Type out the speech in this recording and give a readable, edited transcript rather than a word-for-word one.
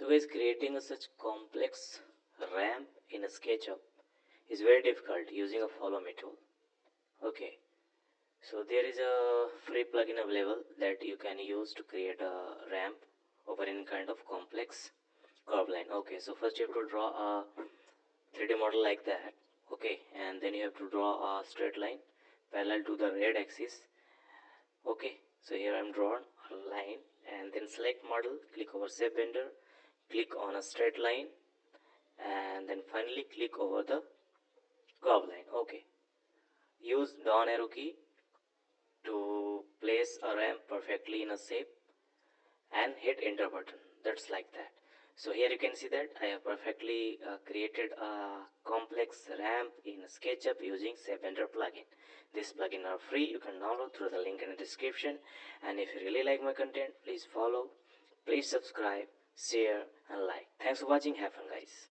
So guys, creating a such complex ramp in a SketchUp is very difficult using a follow me tool. Okay, so there is a free plugin available that you can use to create a ramp over any kind of complex curve line. Okay, so first you have to draw a 3D model like that. Okay, and then you have to draw a straight line parallel to the red axis. Okay, so here I'm drawn a line, and then select model, click over shape vendor, click on a straight line, and then finally click over the curve line. Okay, use down arrow key to place a ramp perfectly in a shape and hit enter button. That's like that. So here you can see that I have perfectly created a complex ramp in SketchUp using Shape Vendor plugin. This plugin are free. You can download through the link in the description. And if you really like my content, please follow, please subscribe, share and like. Thanks for watching. Have fun guys.